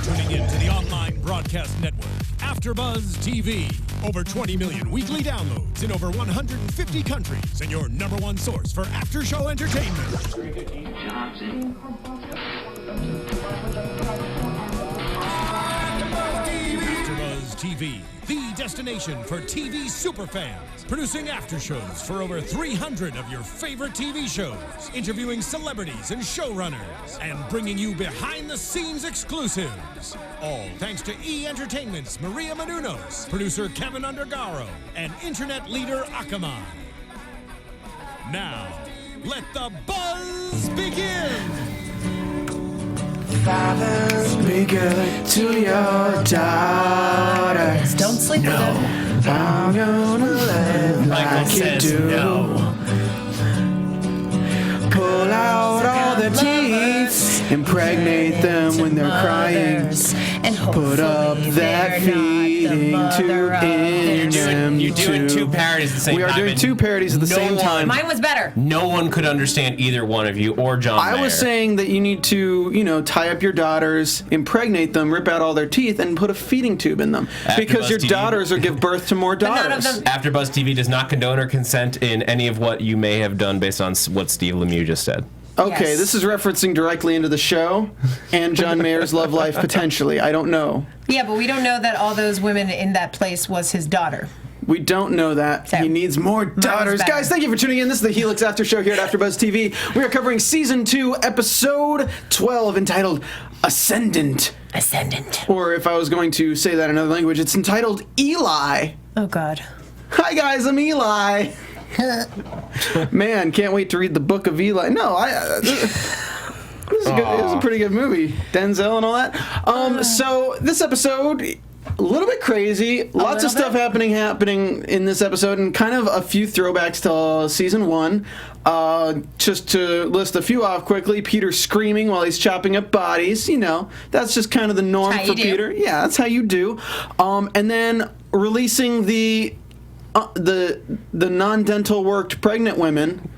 tuning in to the online broadcast network, AFTERBUZZ TV. Over 20 million weekly downloads in over 150 countries, and your number one source for after-show entertainment. AFTERBUZZ TV, the destination for TV superfans. Producing aftershows for over 300 of your favorite TV shows, interviewing celebrities and showrunners, and bringing you behind-the-scenes exclusives. All thanks to E! Entertainment's Maria Menounos, producer Kevin Undergaro, and internet leader Akamai. Now, let the buzz begin! Fathers, be good to your daughters. Don't sleep with them. I'm gonna live Michael like says you do. no. Pull out all their teeth, impregnate them when they're crying. And Put up that feeding tube in them You're doing too. two parodies at the same time. We are doing and two parodies at the no same one- time. Mine was better. No one could understand either one of you or John I Mayer. was saying that you need to, tie up your daughters, impregnate them, rip out all their teeth, and put a feeding tube in them. Because your AfterBuzz TV. daughters will give birth to more none daughters. of them- AfterBuzz TV does not condone or consent in any of what you may have done based on what Steve Lemieux just said. Okay, Yes. this is referencing directly into the show and John Mayer's love life, potentially. I don't know. Yeah, but we don't know that all those women in that place was his daughter. We don't know that. So, He needs more daughters. better. Guys, thank you for tuning in. This is the Helix After Show here at AfterBuzz TV. We are covering Season 2, Episode 12, entitled Ascendant. Ascendant. Or if I was going to say that in another language, it's entitled Eli. Oh, God. Hi, guys, I'm Eli. Man, can't wait to read the book of Eli. No, this is good. It was a pretty good movie. Denzel and all that. So this episode, a little bit crazy. Lots of little stuff happening in this episode, and kind of a few throwbacks to Season 1. Just to list a few off quickly, Peter screaming while he's chopping up bodies. That's just kind of the norm How for you do. Peter. Yeah, that's how you do. And then releasing the non-dental worked pregnant women.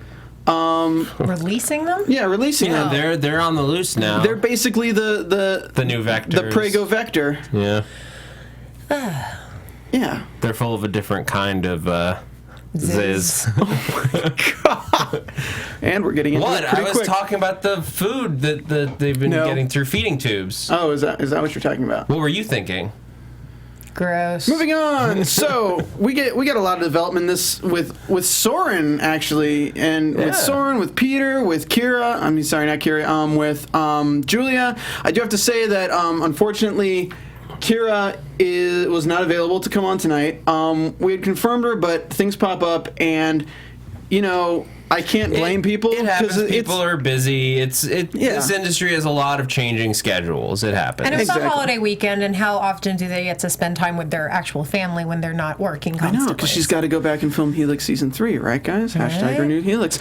Releasing them? Yeah, releasing Yeah, them. they're on the loose now. They're basically the new vectors. the Prego vector. Yeah. Yeah. They're full of a different kind of Ziz. And we're getting into What? it I pretty was quick. talking about the food that they've been No. getting through feeding tubes. Oh, is that what you're talking about? What were you thinking? Gross. Moving on. So we get a lot of development in this with Soren actually, and with Soren, with Peter, with Kira. I mean, sorry, not Kira. With Julia. I do have to say that unfortunately, Kira was not available to come on tonight. We had confirmed her, but things pop up, and I can't blame people. It happens. 'cause People are busy. This industry has a lot of changing schedules. It happens. And it's Exactly. a holiday weekend, and how often do they get to spend time with their actual family when they're not working I constantly? know, because she's got to go back and film Helix Season 3, right, guys? Hashtag renew Helix.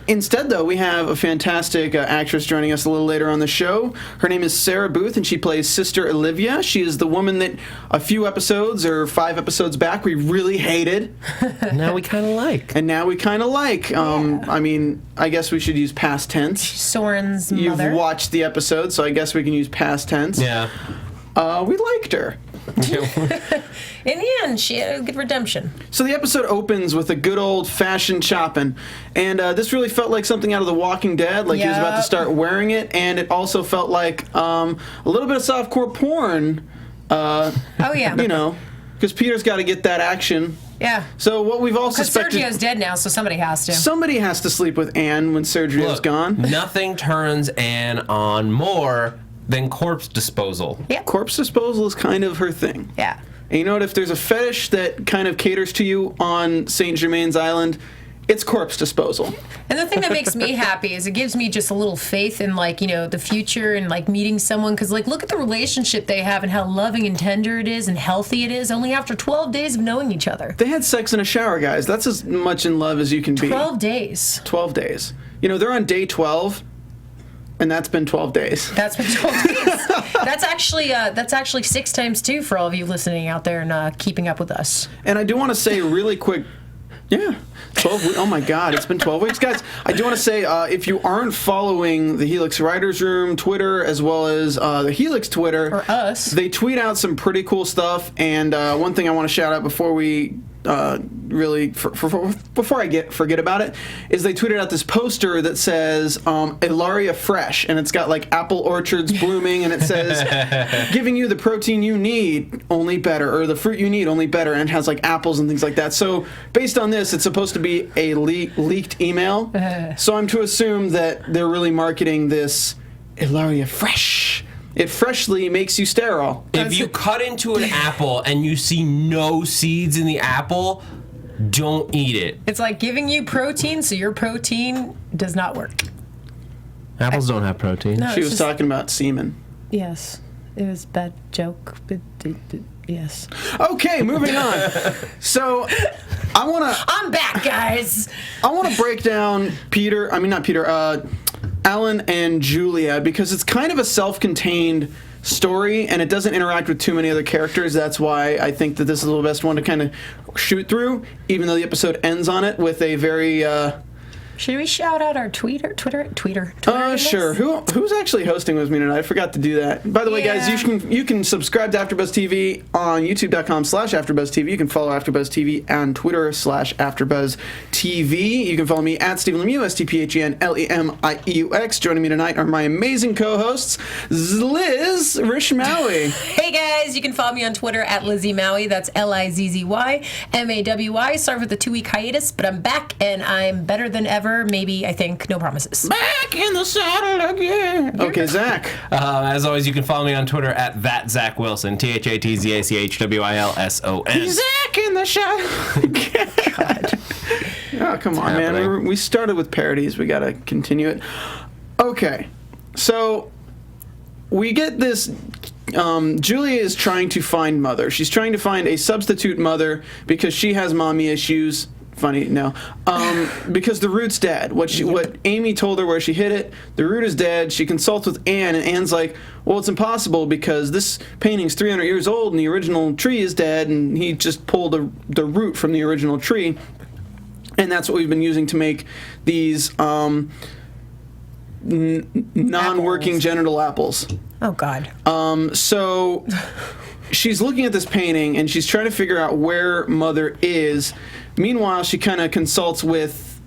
Instead, though, we have a fantastic actress joining us a little later on the show. Her name is Sarah Booth, and she plays Sister Olivia. She is the woman that a few episodes or 5 episodes back we really hated, now we kind of like. and now we kind of like. I mean, I guess we should use past tense. Soren's You've mother. watched the episode, so I guess we can use past tense. Yeah. We liked her. In the end, she had a good redemption. So the episode opens with a good old-fashioned chopping, and this really felt like something out of The Walking Dead, like he was about to Yup. start wearing it, and it also felt like a little bit of softcore porn, Oh, yeah. because Peter's got to get that action. Yeah. So what we've all Because suspected... Sergio's dead now, so somebody has to. Somebody has to sleep with Anne when Sergio's Look, gone. nothing turns Anne on more than corpse disposal. Yeah. Corpse disposal is kind of her thing. Yeah. And you know what? If there's a fetish that kind of caters to you on St. Germain's Island, it's corpse disposal. And the thing that makes me happy is it gives me just a little faith in, the future and, meeting someone. Because, look at the relationship they have and how loving and tender it is and healthy it is only after 12 days of knowing each other. They had sex in a shower, guys. That's as much in love as you can be. 12 days. 12 days. They're on day 12, and that's been 12 days. That's been 12 days. That's actually 6 times 2 for all of you listening out there and keeping up with us. And I do want to say really quick, Yeah. 12 weeks. Oh my God, it's been 12 weeks. Guys, I do want to say, if you aren't following the Helix Writers Room Twitter as well as the Helix Twitter, or us, they tweet out some pretty cool stuff. And one thing I want to shout out before we before I forget about it, is they tweeted out this poster that says Ilaria Fresh, and it's got like apple orchards blooming, and it says giving you the protein you need, only better, or the fruit you need, only better, and it has like apples and things like that. So based on this, it's supposed to be a leaked email. So I'm to assume that they're really marketing this Ilaria Fresh. It freshly makes you sterile. If you cut into an apple and you see no seeds in the apple, don't eat it. It's like giving you protein, so your protein does not work. Apples don't have protein. No, She was talking about semen. Yes. It was a bad joke, but yes. Okay, moving on. So, I'm back, guys. I want to break down Alan and Julia, because it's kind of a self-contained story and it doesn't interact with too many other characters. That's why I think that this is the best one to kind of shoot through, even though the episode ends on it with a very Should we shout out our Twitter? Sure. Who's actually hosting with me tonight? I forgot to do that. By the way, guys, you can subscribe to AfterBuzz TV on YouTube.com/AfterBuzzTV. You can follow AfterBuzz TV on Twitter /AfterBuzz TV. You can follow me at Stephen Lemieux, StephenLemieux. Joining me tonight are my amazing co-hosts, Liz Rishmawy. Hey guys, you can follow me on Twitter at Lizzie Maui. That's LIZZYMAWY. Sorry for the 2-week hiatus, but I'm back and I'm better than ever. Maybe, I think. No promises. Back in the saddle again. Okay, Zach. As always, you can follow me on Twitter at @ZachWilson. ThatZachWilson. Zach in the saddle again. God. Oh, come on, man. We started with parodies. We gotta continue it. Okay. So, we get this... Julia is trying to find mother. She's trying to find a substitute mother because she has mommy issues. Funny, no. Because the root's dead. What Amy told her where she hid it, the root is dead. She consults with Anne, and Anne's like, well, it's impossible because this painting's 300 years old and the original tree is dead, and he just pulled the root from the original tree. And that's what we've been using to make these non-working genital apples. Oh, God. So she's looking at this painting, and she's trying to figure out where mother is. Meanwhile, she kind of consults with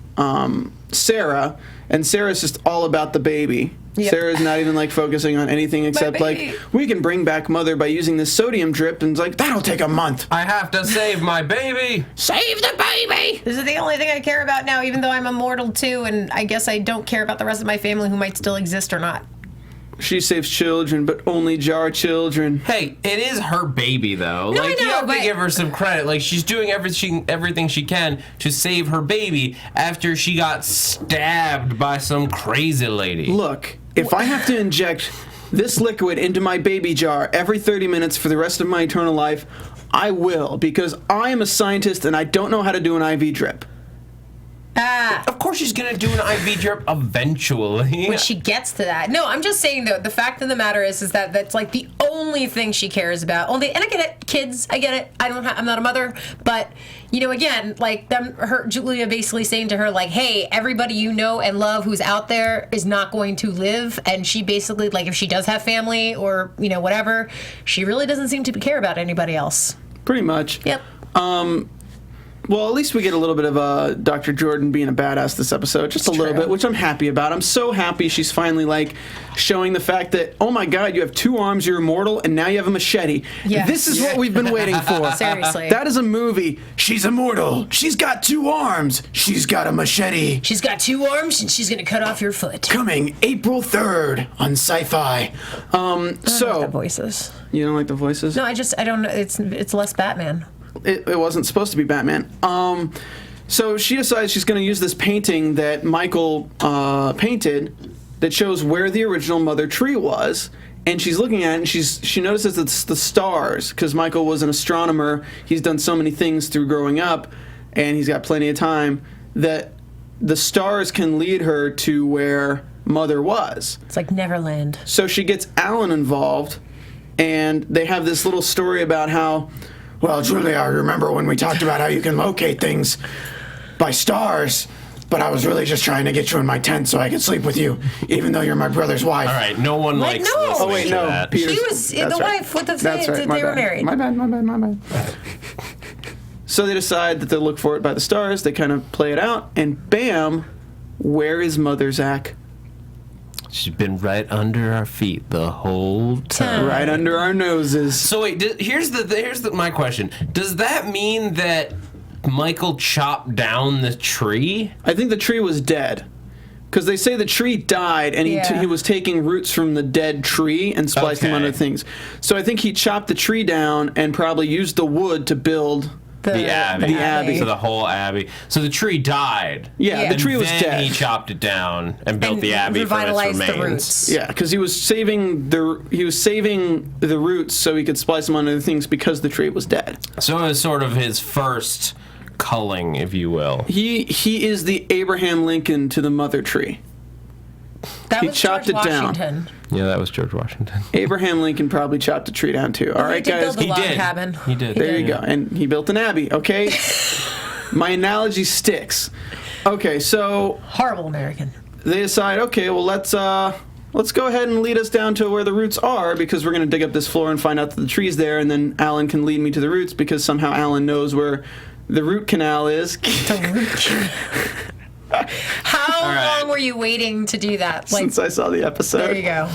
Sarah, and Sarah's just all about the baby. Yep. Sarah's not even like focusing on anything except like, we can bring back mother by using this sodium drip, and it's like, that'll take a month. I have to save my baby. Save the baby. This is the only thing I care about now, even though I'm immortal too, and I guess I don't care about the rest of my family who might still exist or not. She saves children, but only jar children. Hey, it is her baby, though. No, like, I know, you have to give her some credit. Like, she's doing everything she can to save her baby after she got stabbed by some crazy lady. Look, if I have to inject this liquid into my baby jar every 30 minutes for the rest of my eternal life, I will, because I am a scientist and I don't know how to do an IV drip. Of course she's going to do an IV drip eventually. When she gets to that. No, I'm just saying, though, the fact of the matter is that that's like the only thing she cares about. And I get it, kids, I get it. I'm not a mother, but, you know, again, like Julia basically saying to her, like, hey, everybody you know and love who's out there is not going to live. And she basically, like, if she does have family or, you know, whatever, she really doesn't seem to care about anybody else. Pretty much. Yep. Well, at least we get a little bit of Dr. Jordan being a badass this episode. Just a little bit, which I'm happy about. I'm so happy she's finally, like, showing the fact that, oh my God, you have 2 arms, you're immortal, and now you have a machete. Yes. This is what we've been waiting for. Seriously. That is a movie. She's immortal. She's got 2 arms. She's got a machete. She's got 2 arms, and she's going to cut off your foot. Coming April 3rd on Syfy. I don't like the voices. You don't like the voices? No, I don't know. It's less Batman. It wasn't supposed to be Batman. So she decides she's going to use this painting that Michael painted that shows where the original mother tree was. And she's looking at it, and she notices it's the stars, because Michael was an astronomer. He's done so many things through growing up, and he's got plenty of time, that the stars can lead her to where mother was. It's like Neverland. So she gets Alan involved, and they have this little story about how... Well, Julia, I remember when we talked about how you can locate things. by stars. But I was really just trying to get you in my tent so I could sleep with you, even though you're my brother's wife. All right, no one Like, likes no. listening Oh, wait, to no. that. Peter's- She was the that's right. wife with the That's thing right. that My they were bad. married. My bad. So they decide that they'll look for it by the stars. They kind of play it out, and bam, where is Mother Zach? She's been right under our feet the whole time. Right under our noses. So wait, here's my question. Does that mean that Michael chopped down the tree? I think the tree was dead. Because they say the tree died, and Yeah. he was taking roots from the dead tree and spliced them Okay. onto things. So I think he chopped the tree down and probably used the wood to build. The Abbey. The Abbey. So the whole Abbey. So the tree died. Yeah, Yeah. the tree was then dead. he chopped it down and built And the Abbey from its revitalized remains. the roots. Yeah, because he was saving the roots so he could splice them onto other things because the tree was dead. So it was sort of his first culling, if you will. He is the Abraham Lincoln to the mother tree. That He was chopped George it down. Washington. Yeah, that was George Washington. Abraham Lincoln probably chopped a tree down too. All He right, did guys. build a log did. cabin. He did. There did. you go. And he built an abbey, okay? My analogy sticks. Okay, so Horrible American. they decide, okay, well, let's go ahead and lead us down to where the roots are because we're going to dig up this floor and find out that the tree's there, and then Alan can lead me to the roots because somehow Alan knows where the root canal is. How right. long were you waiting to do that? Like, Since I saw the episode. there you go.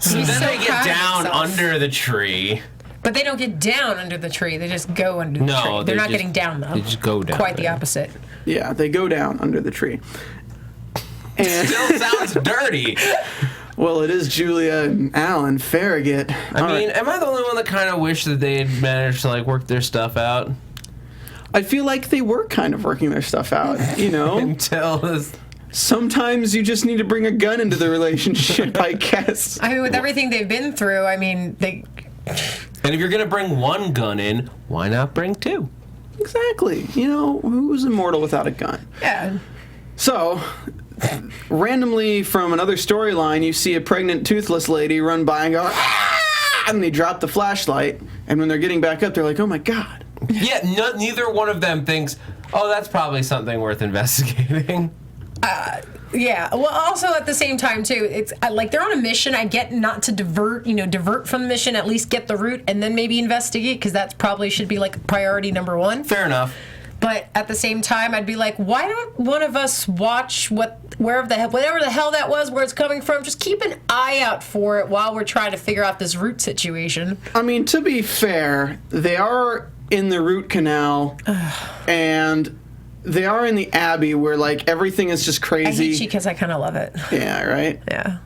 So He's then so they get proud of down himself. under the tree. But they don't get down under the tree. They just go under the No, tree. they They're not just- getting down, though. they just go down Quite the there. opposite. Yeah, they go down under the tree. And Still sounds dirty. well, it is Julia and Alan Farragut. I mean, am I the only one that kind of wish that they had managed to like work their stuff out I feel like they were kind of working their stuff out, you know? until this? Sometimes you just need to bring a gun into the relationship, I guess. I mean, with everything they've been through, I mean, they. And if you're gonna bring one gun in, why not bring two? Exactly. You know, who's immortal without a gun? Yeah. So, randomly from another storyline, you see a pregnant, toothless lady run by and go, "Ah!" And they drop the flashlight. And when they're getting back up, they're like, oh my God. Yeah, neither one of them thinks, oh, that's probably something worth investigating. Yeah. Well, also at the same time too, it's like they're on a mission. I get not to divert from the mission. At least get the route and then maybe investigate because that probably should be like priority number one. Fair enough. But at the same time, I'd be like, why don't one of us watch whatever the hell that was, where it's coming from? Just keep an eye out for it while we're trying to figure out this route situation. I mean, to be fair, they are in the root canal and they are in the Abbey where, like, everything is just I crazy. hate you because I kind of love it. Yeah, right? Yeah.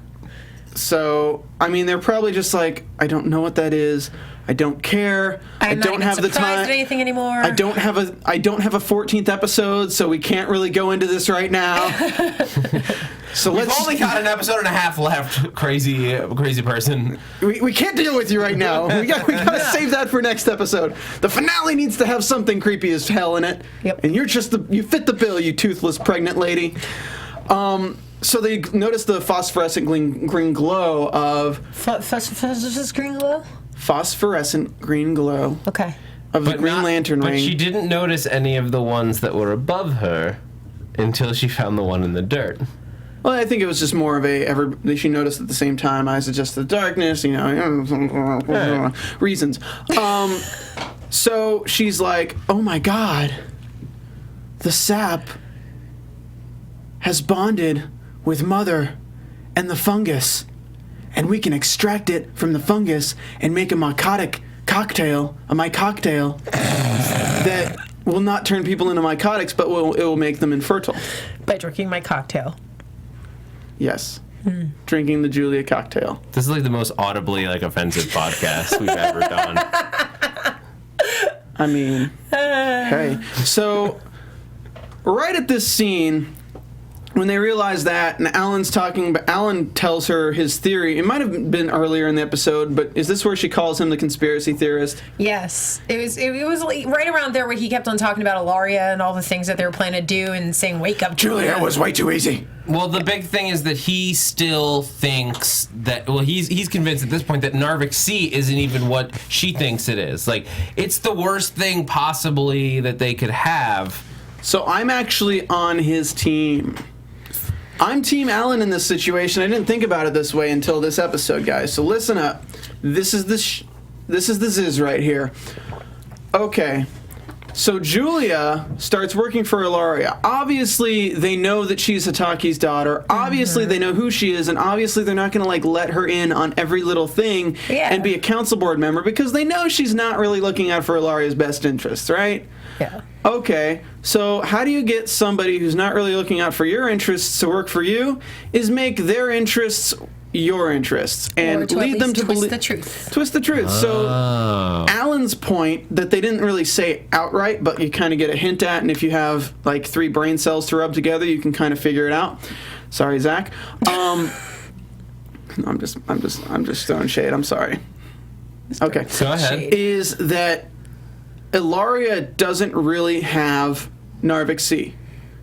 So, I mean, they're probably just like, I don't know what that is. I don't care. I'm I don't not have even the surprised time. at anything anymore. I don't have a 14th episode, so we can't really go into this right now. So We've let's only got an episode and a half left, crazy person. we can't deal with you right now. We gotta save that for next episode. The finale needs to have something creepy as hell in it. Yep. And you're just you fit the bill, you toothless pregnant lady. So they notice the phosphorescent green glow of Green glow? phosphorescent green glow Okay. of the Green Lantern But ring. she didn't notice any of the ones that were above her until she found the one in the dirt. Well, I think it was just more of she noticed at the same time, eyes adjust to the darkness, reasons. So she's like, oh my God, the sap has bonded with Mother and the fungus, and we can extract it from the fungus and make a mycotic cocktail, that will not turn people into mycotics, but it will make them infertile. By drinking my cocktail. Yes. Drinking the Julia cocktail. This is like the most audibly offensive podcast we've ever done. I mean, hey. So, right at this scene, when they realize that, and Alan's talking, but Alan tells her his theory. It might have been earlier in the episode, but is this where she calls him the conspiracy theorist? Yes. It was like right around there where he kept on talking about Ilaria and all the things that they were planning to do and saying, wake up, Julia was way too easy. Well, the big thing is that he still thinks that, well, he's convinced at this point that Narvik C isn't even what she thinks it is. Like, it's the worst thing possibly that they could have. So I'm actually on his team. I'm Team Alan in this situation. I didn't think about it this way until this episode, guys. So listen up. This is the Ziz right here. Okay. So Julia starts working for Ilaria. Obviously, they know that she's Hataki's daughter. Obviously, they know who she is, and obviously, they're not going to like let her in on every little thing and be a council board member because they know she's not really looking out for Ilaria's best interests, right? Yeah. Okay, so how do you get somebody who's not really looking out for your interests to work for you? Is make their interests your interests and lead them to twist the truth. Twist the truth. So Alan's point that they didn't really say outright, but you kind of get a hint at, and if you have like 3 brain cells to rub together, you can kind of figure it out. Sorry, Zach. I'm just throwing shade. I'm sorry. Okay. Go ahead. Is that Ilaria doesn't really have Narvik C.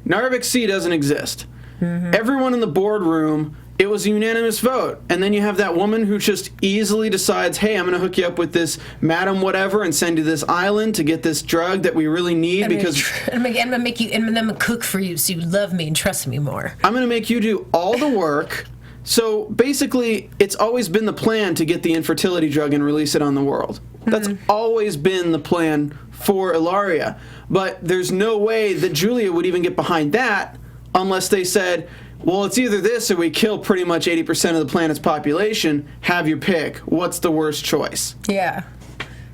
Narvik C doesn't exist. Everyone in the boardroom, it was a unanimous vote. And then you have that woman who just easily decides, hey, I'm going to hook you up with this madam whatever and send you this island to get this drug that we really need because I'm going to make you, and I'm going to cook for you so you love me and trust me more. I'm going to make you do all the work. So basically, it's always been the plan to get the infertility drug and release it on the world. That's always been the plan for Ilaria. But there's no way that Julia would even get behind that unless they said, well, it's either this or we kill pretty much 80% of the planet's population. Have your pick. What's the worst choice? Yeah.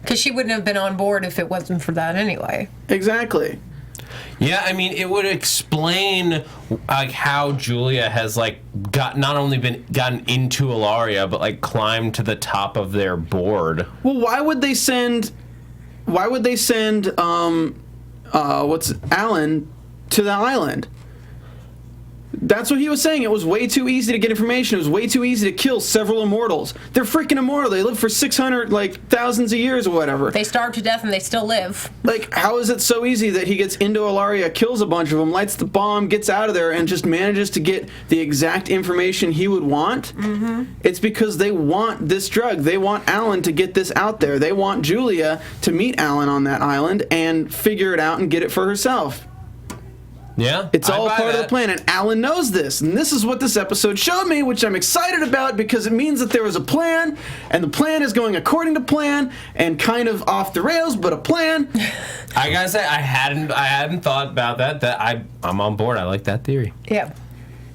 Because she wouldn't have been on board if it wasn't for that anyway. Exactly. Yeah, I mean, it would explain like how Julia has like not only gotten into Ilaria, but like climbed to the top of their board. Well, why would they send Alan to the island? That's what he was saying. It was way too easy to get information. It was way too easy to kill several immortals. They're freaking immortal. They live for 600, like, thousands of years or whatever. They starve to death and they still live. Like, how is it so easy that he gets into Ilaria, kills a bunch of them, lights the bomb, gets out of there, and just manages to get the exact information he would want? It's because they want this drug. They want Alan to get this out there. They want Julia to meet Alan on that island and figure it out and get it for herself. Yeah, it's all part of the plan, and Alan knows this, and this is what this episode showed me, which I'm excited about because it means that there was a plan, and the plan is going according to plan, and kind of off the rails, but a plan. I gotta say, I hadn't thought about that. I'm on board. I like that theory. Yeah.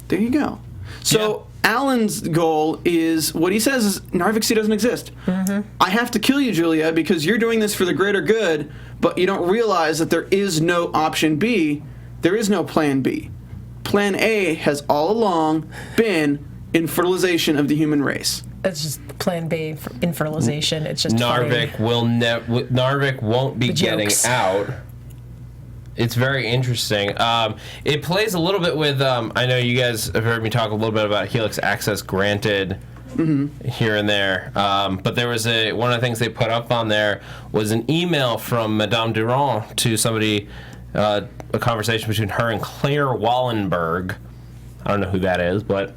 There you go. So Alan's goal is what he says is Narvik C doesn't exist. I have to kill you, Julia, because you're doing this for the greater good, but you don't realize that there is no option B. There is no plan B. Plan A has all along been infertilization of the human race. It's just plan B for infertilization. It's just Narvik won't be getting out. It's very interesting. It plays a little bit with. I know you guys have heard me talk a little bit about Helix access granted here and there, but there was one of the things they put up on there was an email from Madame Durand to somebody. A conversation between her and Claire Wallenberg. I don't know who that is, but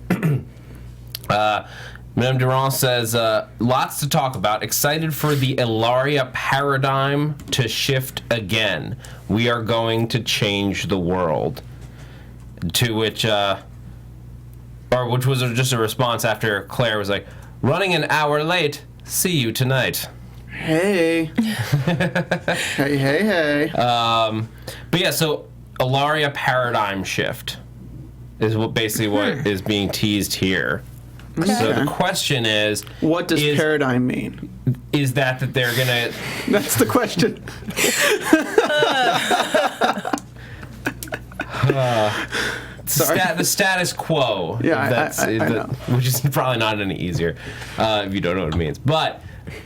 Madame Durand says, lots to talk about. Excited for the Ilaria paradigm to shift again. We are going to change the world. To which was just a response after Claire was like, running an hour late. See you tonight. Hey. hey. But yeah, so Ilaria paradigm shift is what is being teased here. Okay. So the question is, what does paradigm mean? Is that they're gonna? That's the question. The status quo. Yeah, I know. Which is probably not any easier if you don't know what it means, but.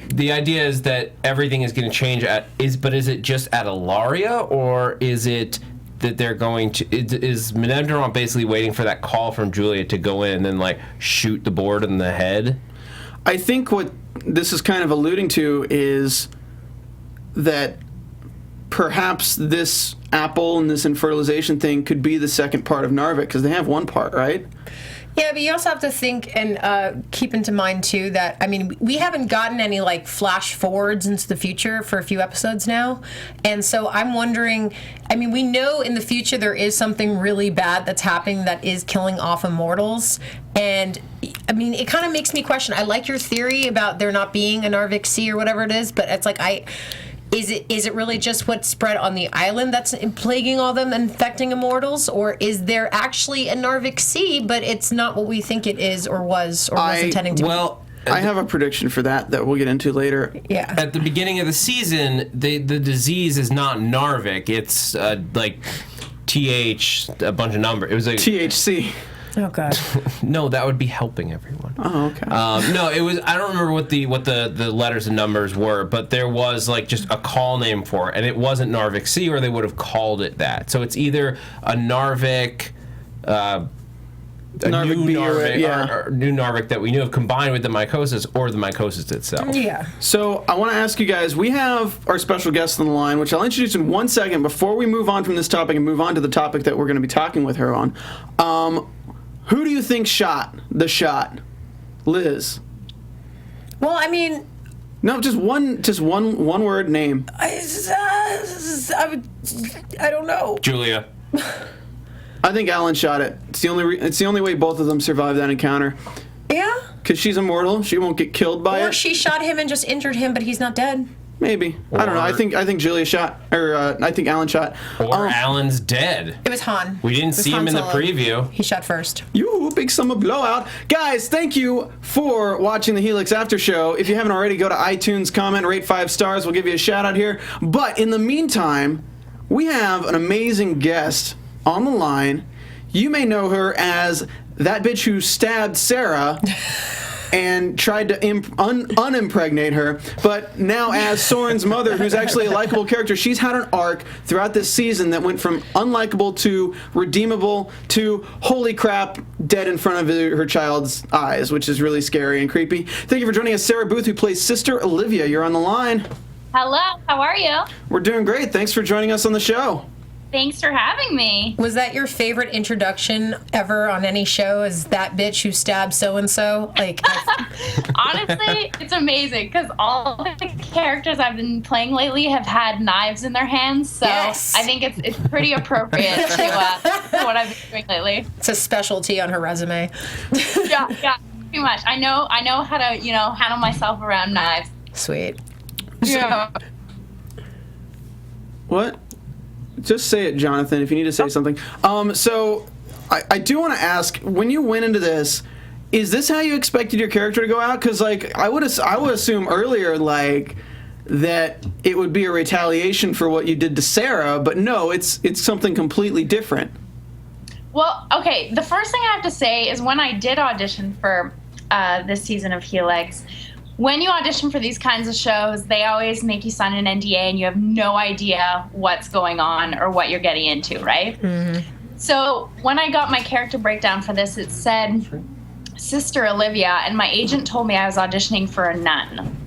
The idea is that everything is going to change is it just at Ilaria, or is it that they're going to... Is Maeda basically waiting for that call from Julia to go in and then, like, shoot the board in the head? I think what this is kind of alluding to is that perhaps this apple and this infertilization thing could be the second part of Narvik, because they have one part, right? Yeah, but you also have to think and keep into mind, too, that, I mean, we haven't gotten any, like, flash forwards into the future for a few episodes now. And so I'm wondering, I mean, we know in the future there is something really bad that's happening that is killing off immortals. And, I mean, it kind of makes me question. I like your theory about there not being a Narvik Sea or whatever it is, but it's like, Is it really just what's spread on the island that's plaguing all them and infecting immortals? Or is there actually a Narvik Sea, but it's not what we think it is or was intending to be? Well, I have a prediction for that we'll get into later. Yeah. At the beginning of the season, the disease is not Narvik. It's like TH, a bunch of numbers. It was like THC. Oh, God. No, that would be helping everyone. Oh, okay. No, it was. I don't remember what the letters and numbers were, but there was like just a call name for it, and it wasn't Narvik Sea, or they would have called it that. So it's either a Narvik, Narvik new B Narvik, or or new Narvik that we knew of combined with the mycosis, or the mycosis itself. Yeah. So I want to ask you guys, we have our special guest on the line, which I'll introduce in 1 second before we move on from this topic and move on to the topic that we're going to be talking with her on. Who do you think shot the shot? Liz. Well, I mean... No, just one word name. I don't know. Julia. I think Alan shot it. It's the only way both of them survived that encounter. Yeah? Because she's immortal. She won't get killed by it. Or she shot him and just injured him, but he's not dead. Maybe. I don't know. I think Julia shot, or I think Alan shot. Or Alan's dead. It was Han. We didn't see him in the preview. He shot first. You big summer blowout. Guys, thank you for watching the Helix After Show. If you haven't already, go to iTunes, comment, rate 5 stars. We'll give you a shout out here. But in the meantime, we have an amazing guest on the line. You may know her as that bitch who stabbed Sarah and tried to unimpregnate her, but now as Soren's mother, who's actually a likable character. She's had an arc throughout this season that went from unlikable to redeemable to holy crap, dead in front of her child's eyes, which is really scary and creepy. Thank you for joining us, Sarah Booth, who plays Sister Olivia. You're on the line. Hello, how are you? We're doing great. Thanks for joining us on the show. Thanks for having me. Was that your favorite introduction ever on any show? Is that bitch who stabbed so-and-so? Like, honestly, it's amazing because all the characters I've been playing lately have had knives in their hands, so yes. I think it's pretty appropriate to what I've been doing lately. It's a specialty on her resume. Yeah, pretty much. I know how to, handle myself around knives. Sweet. Yeah. What? Just say it, Jonathan, if you need to say something. So I do want to ask, when you went into this, is this how you expected your character to go out? Because, like, I would assume earlier, like, that it would be a retaliation for what you did to Sarah, but no, it's something completely different. Well, okay, the first thing I have to say is when I did audition for this season of Helix, when you audition for these kinds of shows, they always make you sign an NDA and you have no idea what's going on or what you're getting into, right? Mm-hmm. So when I got my character breakdown for this, it said Sister Olivia, and my agent told me I was auditioning for a nun.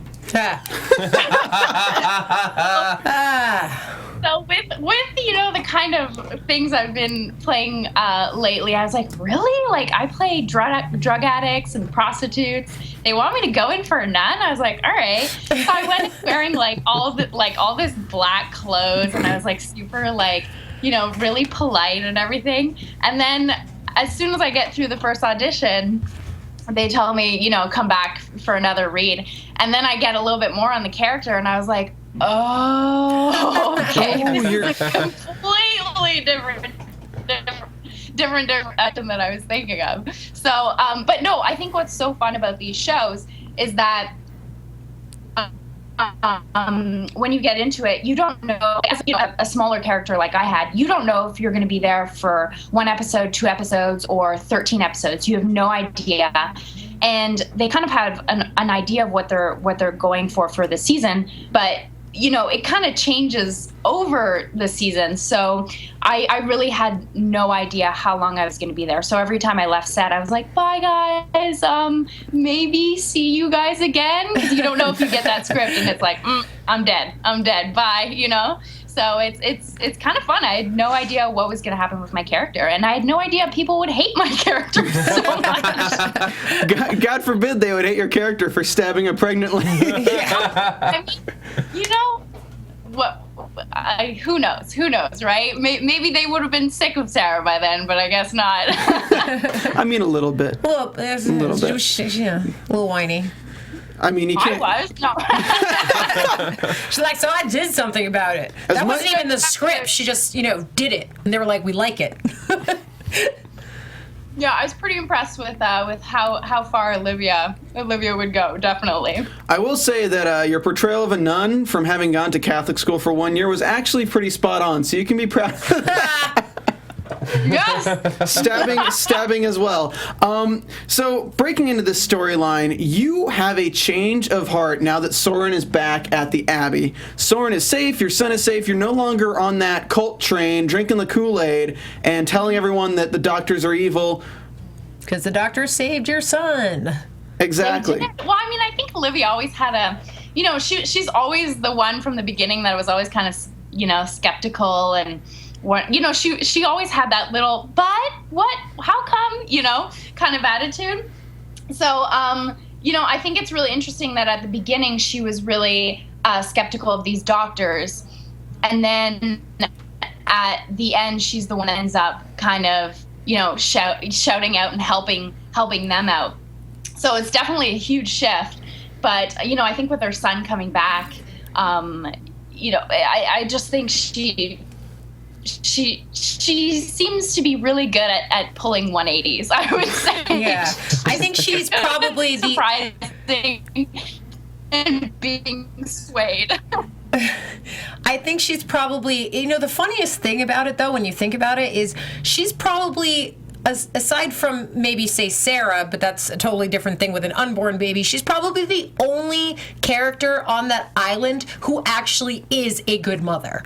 So with the kind of things I've been playing lately, I was like, really? Like, I play drug addicts and prostitutes. They want me to go in for a nun? I was like, all right. So I went wearing all this black clothes, and I was like super really polite and everything. And then as soon as I get through the first audition, they tell me, come back for another read. And then I get a little bit more on the character, and I was like, oh, okay. This is a completely different direction than I was thinking of. So, but no, I think what's so fun about these shows is that when you get into it, you don't know, as a smaller character like I had, you don't know if you're going to be there for 1 episode, 2 episodes, or 13 episodes. You have no idea. And they kind of have an idea of what they're going for the season, but it kind of changes over the season. So I really had no idea how long I was going to be there. So every time I left set, I was like, bye guys, maybe see you guys again. Because you don't know if you get that script and it's like, I'm dead, bye, So it's kind of fun. I had no idea what was going to happen with my character, and I had no idea people would hate my character so much. God forbid they would hate your character for stabbing a pregnant lady. I mean, what? Who knows, right? Maybe they would have been sick of Sarah by then, but I guess not. I mean, a little bit. Well, a little bit. Yeah, a little whiny. I mean, you can't. I was. No. She's like, so I did something about it. That wasn't even the script. She just, did it. And they were like, we like it. Yeah, I was pretty impressed with how far Olivia would go, definitely. I will say that your portrayal of a nun from having gone to Catholic school for 1 year was actually pretty spot on, so you can be proud of that. Yes. Stabbing as well. So breaking into this storyline, you have a change of heart now that Soren is back at the Abbey. Soren is safe, your son is safe, you're no longer on that cult train drinking the Kool-Aid and telling everyone that the doctors are evil. Because the doctor saved your son. Exactly. Well, I mean, I think Olivia always had she's always the one from the beginning that was always kind of, skeptical and she always had that little, but what, how come, kind of attitude. So, I think it's really interesting that at the beginning she was really skeptical of these doctors. And then at the end, she's the one that ends up kind of, shouting out and helping them out. So it's definitely a huge shift. But, I think with her son coming back, I just think she seems to be really good at pulling 180s, I would say. Yeah. I think she's probably surprising and being swayed. I think she's probably, the funniest thing about it, though, when you think about it, is she's probably, aside from maybe, say, Sarah, but that's a totally different thing with an unborn baby, she's probably the only character on that island who actually is a good mother.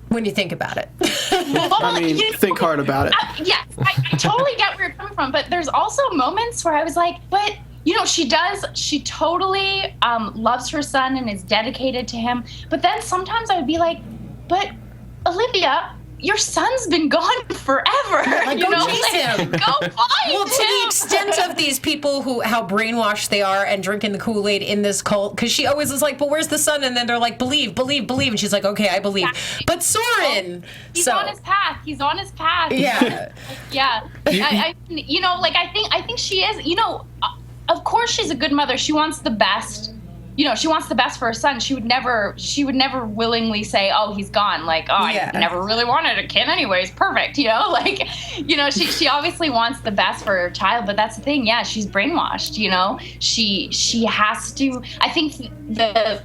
When you think about it. I mean, think hard about it. Yes, I totally get where you're coming from, but there's also moments where I was like, but, she totally loves her son and is dedicated to him. But then sometimes I would be like, but Olivia, your son's been gone forever. Like, go chase him. Go find him. Well, to the extent of these people how brainwashed they are and drinking the Kool-Aid in this cult, because she always is like, but where's the son? And then they're like, believe. And she's like, okay, I believe. Exactly. But Soren. He's on his path. Yeah. Yeah. I think she is, of course she's a good mother. She wants the best. She wants the best for her son. She would never willingly say, oh, he's gone. Like, oh, I never really wanted a kid anyways. Perfect. She obviously wants the best for her child, but that's the thing. Yeah, she's brainwashed, she has to, I think the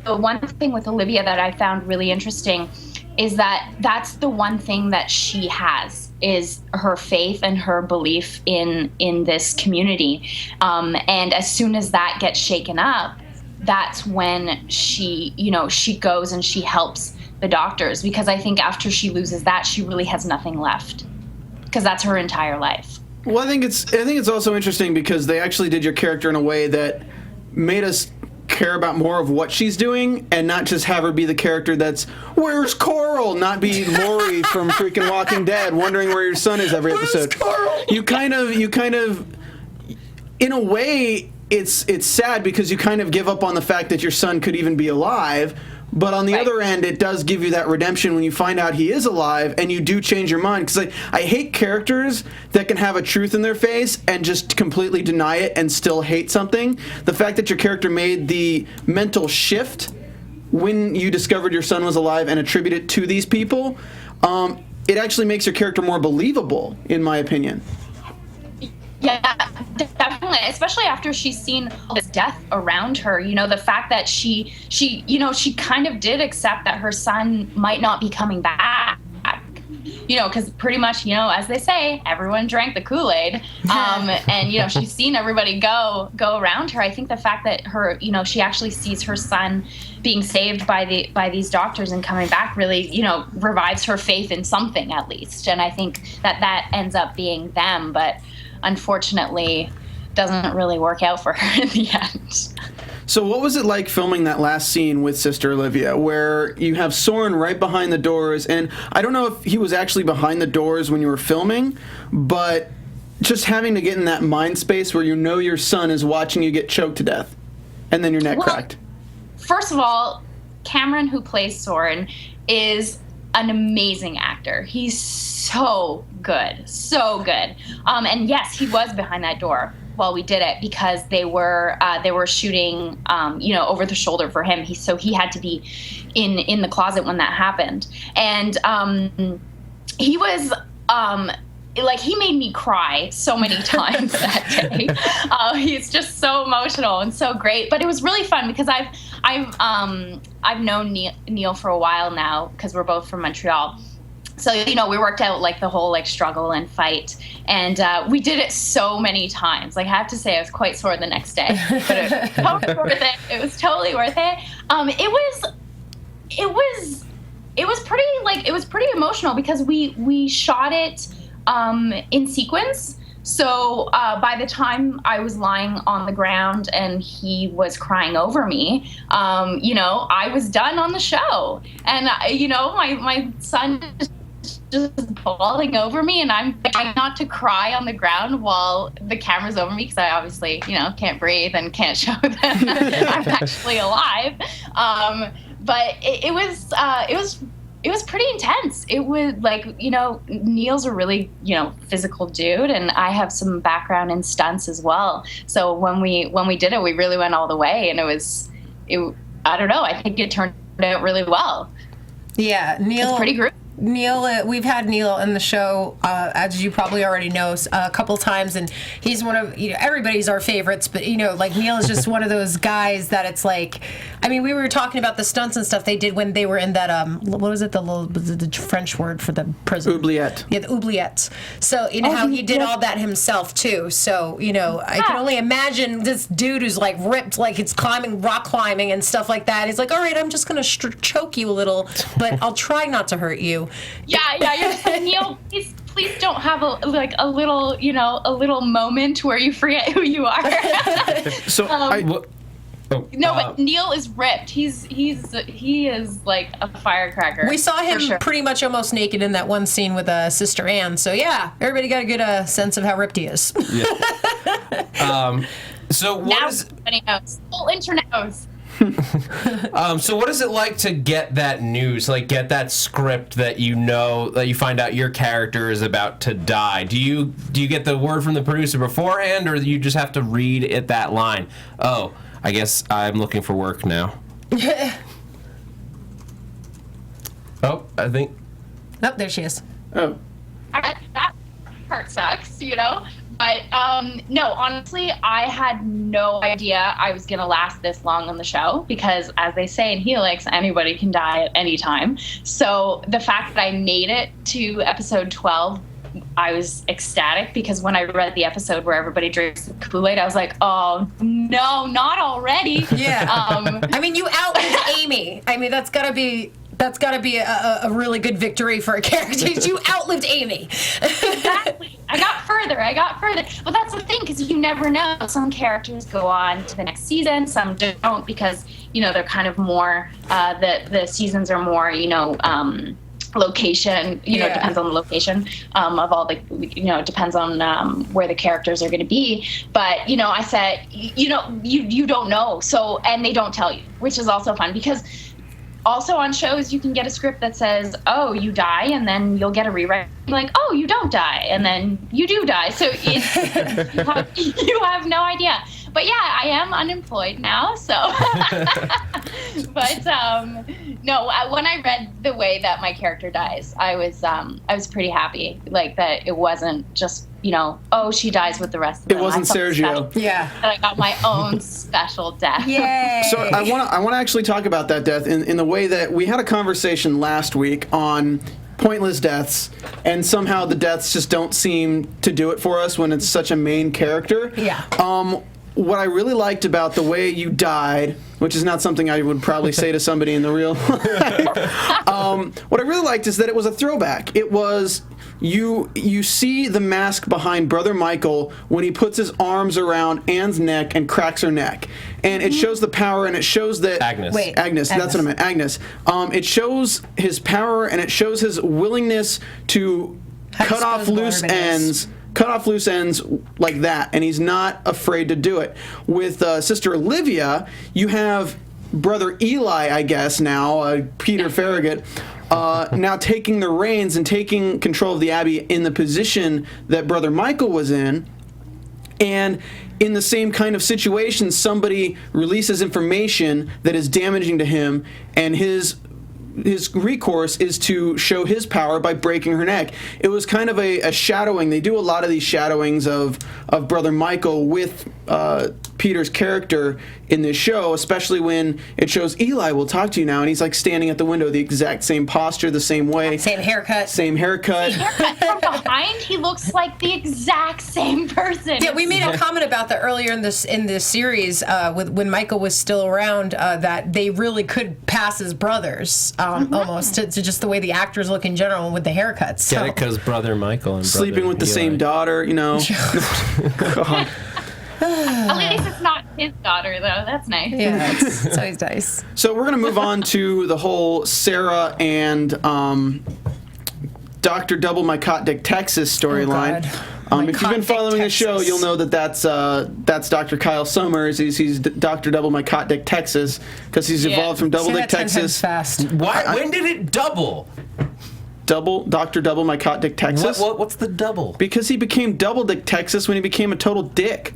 one thing with Olivia that I found really interesting is that that's the one thing that she has, is her faith and her belief in this community. And as soon as that gets shaken up, that's when she goes and she helps the doctors, because I think after she loses that, she really has nothing left, because that's her entire life. Well, I think it's also interesting because they actually did your character in a way that made us care about more of what she's doing and not just have her be the character that's, where's Coral? Not be Lori from freaking Walking Dead wondering where your son is every episode. You kind of, in a way, it's sad because you kind of give up on the fact that your son could even be alive, but on the other end, it does give you that redemption when you find out he is alive and you do change your mind. Because I hate characters that can have a truth in their face and just completely deny it and still hate something. The fact that your character made the mental shift when you discovered your son was alive and attribute it to these people, it actually makes your character more believable, in my opinion. Yeah, definitely. Especially after she's seen all this death around her. The fact that she kind of did accept that her son might not be coming back. Because pretty much, as they say, everyone drank the Kool-Aid. And, she's seen everybody go around her. I think the fact that her, she actually sees her son being saved by these doctors and coming back really, revives her faith in something at least. And I think that ends up being them, but unfortunately doesn't really work out for her in the end. So what was it like filming that last scene with Sister Olivia, where you have Soren right behind the doors, and I don't know if he was actually behind the doors when you were filming, but just having to get in that mind space where your son is watching you get choked to death, and then your neck cracked. First of all, Cameron, who plays Soren, is an amazing actor. He's so good, so good. And yes, he was behind that door while we did it because they were shooting, over the shoulder for him. So he had to be in the closet when that happened, and he was. He made me cry so many times that day. He's just so emotional and so great. But it was really fun because I've known Neil for a while now because we're both from Montreal. So we worked out the whole struggle and fight, and we did it so many times. I have to say I was quite sore the next day, but it was totally worth it. It was totally worth it. It was pretty emotional because we shot it in sequence. So by the time I was lying on the ground and he was crying over me, I was done on the show. And, my son is just bawling over me, and I'm trying not to cry on the ground while the camera's over me because I obviously, can't breathe and can't show them I'm actually alive. But it was pretty intense. It was Neil's a really, physical dude, and I have some background in stunts as well. So when we did it, we really went all the way, and I don't know, I think it turned out really well. Yeah, Neil. It's pretty groovy. Neil, we've had Neil in the show, as you probably already know, a couple times, and he's one of, everybody's our favorites, but, Neil is just one of those guys that it's we were talking about the stunts and stuff they did when they were in that, what was it, the French word for the prison? Oubliette. Yeah, the oubliettes. So, how he did all that himself, too. So, I can only imagine this dude who's, ripped, it's rock climbing and stuff like that. He's all right, I'm just going to choke you a little, but I'll try not to hurt you. Yeah, you're just Neil, please don't have a little moment where you forget who you are. So but Neil is ripped. He is like a firecracker. We saw him pretty much almost naked in that one scene with Sister Anne. So yeah, everybody got a good sense of how ripped he is. Yeah. So what now is everybody knows. Full internet knows. So what is it like to get that news, get that script that that you find out your character is about to die? Do you get the word from the producer beforehand, or do you just have to read it that line? Oh, I guess I'm looking for work now. Oh, I think. Oh, there she is. Oh. That part sucks, But no, honestly, I had no idea I was going to last this long on the show because, as they say in Helix, anybody can die at any time. So the fact that I made it to episode 12, I was ecstatic because when I read the episode where everybody drinks the Kool-Aid, I was like, oh, no, not already. Yeah. You outlived Amy. That's got to be... That's got to be a really good victory for a character. You outlived Amy. Exactly. I got further. But that's the thing, because you never know. Some characters go on to the next season. Some don't because, they're kind of more, the seasons are more, location, depends on the location of all the, depends on where the characters are going to be. But, I said, you don't know. So, and they don't tell you, which is also fun because also on shows, you can get a script that says, oh, you die, and then you'll get a rewrite oh, you don't die, and then you do die. So you have no idea. But yeah, I am unemployed now, so. But no, when I read the way that my character dies, I was pretty happy, that it wasn't just, oh, she dies with the rest of them. It wasn't Sergio. Yeah. That I got my own special death. Yay. So I want to actually talk about that death in the way that we had a conversation last week on pointless deaths, and somehow the deaths just don't seem to do it for us when it's such a main character. Yeah. what I really liked about the way you died, which is not something I would probably say to somebody in the real life, what I really liked is that it was a throwback. It was, you see the mask behind Brother Michael when he puts his arms around Anne's neck and cracks her neck. And it shows the power, and it shows that... Agnes. Wait. Agnes, that's what I meant. Agnes. It shows his power, and it shows his willingness to cut off loose ends like that, and he's not afraid to do it. With Sister Olivia, you have Brother Eli, I guess now, Peter Farragut, now taking the reins and taking control of the Abbey in the position that Brother Michael was in. And in the same kind of situation, somebody releases information that is damaging to him, and his recourse is to show his power by breaking her neck. It was kind of a shadowing. They do a lot of these shadowings of Brother Michael with Peter's character in this show, especially when it shows Eli will talk to you now, and he's like standing at the window, the exact same posture, the same way. Same haircut. Same haircut. From behind, he looks like the exact same person. Yeah, we made a comment about that earlier in this series when Michael was still around, that they really could pass as brothers, almost to just the way the actors look in general with the haircuts. So. Get it? Because Brother Michael and Sleeping with the same daughter, you know. God. At least it's not his daughter, though. That's nice. Yeah, it's always nice. So we're going to move on to the whole Sarah and Dr. Double My Cot Dick Texas storyline. If you've been following the show, you'll know that that's Dr. Kyle Summers. He's Dr. Double My Cot Dick Texas because he's evolved from Double Dick Texas. Fast. Why? When did it double? Dr. Double My Cot Dick Texas? What's the double? Because he became Double Dick Texas when he became a total dick.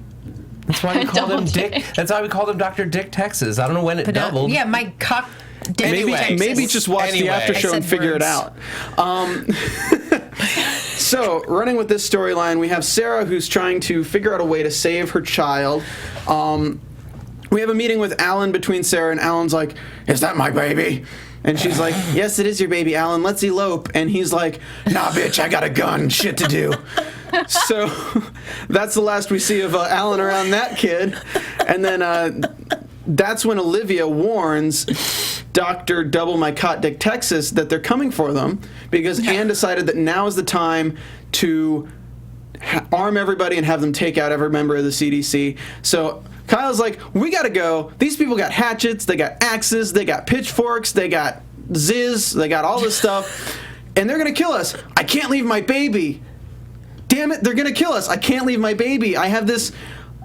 That's why we called him Dick. That's why we called him Dr. Dick Texas. I don't know when it doubled. Yeah, my cock. Maybe just watch the after show and figure it out. So, running with this storyline, we have Sarah who's trying to figure out a way to save her child. We have a meeting with Alan between Sarah, and Alan's like, "Is that my baby?" And she's like, "Yes, it is your baby, Alan. Let's elope." And he's like, "Nah, bitch, I got a gun. Shit to do." So that's the last we see of Alan around that kid. And then that's when Olivia warns Dr. Double My Cot Dick Texas that they're coming for them because Anne decided that now is the time to arm everybody and have them take out every member of the CDC. So Kyle's like, we gotta go. These people got hatchets, they got axes, they got pitchforks, they got ziz, they got all this stuff, and they're gonna kill us. I can't leave my baby. Damn it, they're gonna kill us. I can't leave my baby. I have this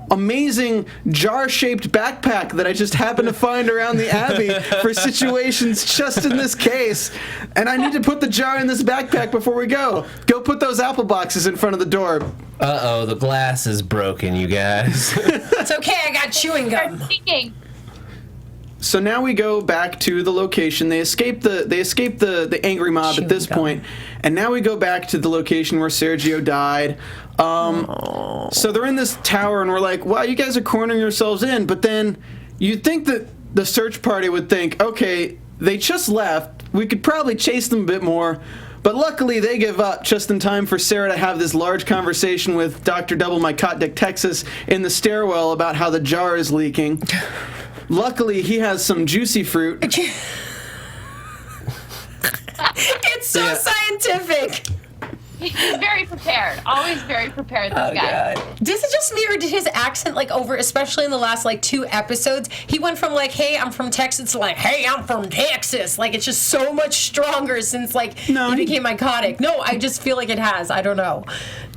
amazing jar-shaped backpack that I just happened to find around the Abbey for situations just in this case. And I need to put the jar in this backpack before we go. Go put those apple boxes in front of the door. Uh-oh, the glass is broken, you guys. It's okay, I got chewing gum. So now we go back to the location. They escape the angry mob at this point, and now we go back to the location where Sergio died. So they're in this tower, and we're like, wow, you guys are cornering yourselves in. But then you'd think that the search party would think, okay, they just left. We could probably chase them a bit more. But luckily, they give up just in time for Sarah to have this large conversation with Dr. Double My Cot Dick Texas in the stairwell about how the jar is leaking. Luckily, he has some juicy fruit. It's so scientific. He's very prepared. Always very prepared, this guy. God. Does it just me, or did his accent, like, over, especially in the last, like, 2 episodes, he went from, like, hey, I'm from Texas, to, like, hey, I'm from Texas. Like, it's just so much stronger since, like, he became iconic. No, I just feel like it has. I don't know.